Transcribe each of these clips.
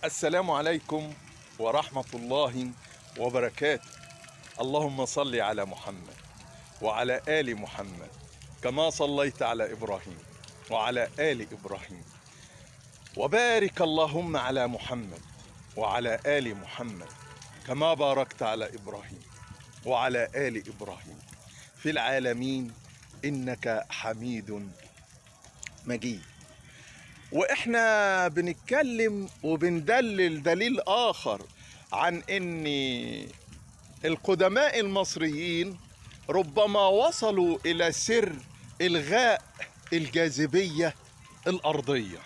السلام عليكم ورحمة الله وبركاته. اللهم صل على محمد وعلى آل محمد كما صليت على إبراهيم وعلى آل إبراهيم، وبارك اللهم على محمد وعلى آل محمد كما باركت على إبراهيم وعلى آل إبراهيم في العالمين إنك حميد مجيد. واحنا بنتكلم وبندلل دليل اخر عن ان القدماء المصريين ربما وصلوا الى سر الغاء الجاذبية الارضية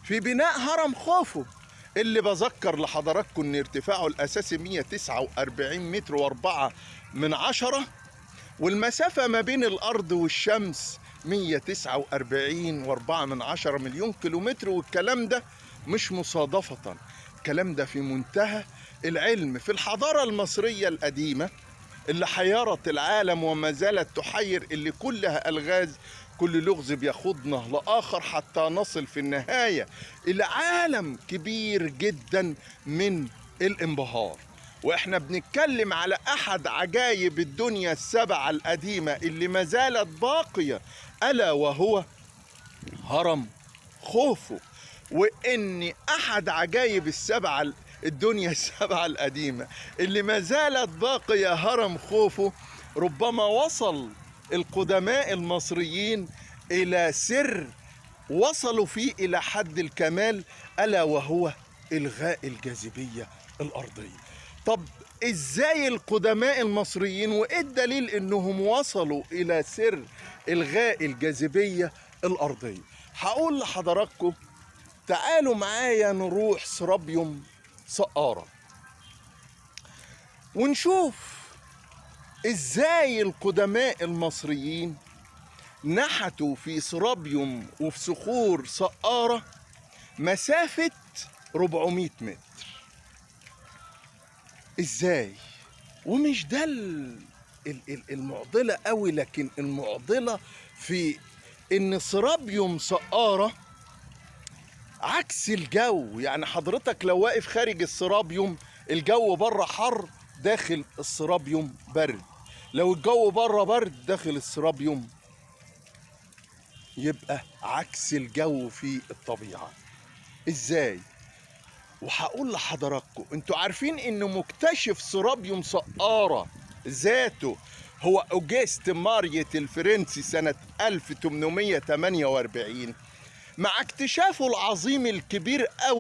في بناء هرم خوفو، اللي بذكر لحضراتكم ان ارتفاعه الاساسي 149 متر و4 من 10، والمسافة ما بين الارض والشمس 149.4 مليون كيلومتر. والكلام ده مش مصادفة، الكلام ده في منتهى العلم. في الحضارة المصرية القديمة اللي حيرت العالم وما زالت تحير، اللي كلها ألغاز، كل لغز بياخدنا لآخر حتى نصل في النهاية إلى عالم كبير جدا من الانبهار. واحنا بنتكلم على احد عجائب الدنيا السبعة القديمة اللي ما زالت باقية، الا وهو هرم خوفو. وان احد عجائب الدنيا السبعة القديمة اللي ما زالت باقية هرم خوفو، ربما وصل القدماء المصريين الى سر وصلوا فيه الى حد الكمال، الا وهو الغاء الجاذبية الارضية. طب ازاي القدماء المصريين وايه الدليل انهم وصلوا الى سر الغاء الجاذبية الارضية؟ هقول لحضراتكم تعالوا معايا نروح سرابيوم سقارة ونشوف ازاي القدماء المصريين نحتوا في سرابيوم وفي صخور سقارة مسافة 400 متر. ازاي؟ ومش ده المعضلة قوي، لكن المعضلة في ان سرابيوم سقارة عكس الجو. يعني حضرتك لو واقف خارج السرابيوم الجو بره حر، داخل السرابيوم برد. لو الجو بره برد، داخل السرابيوم يبقى عكس الجو في الطبيعة. ازاي؟ وهقول لحضراتكم، انتوا عارفين ان مكتشف سرابيوم سقارة ذاته هو اوجست ماريت الفرنسي سنة 1848. مع اكتشافه العظيم الكبير قوي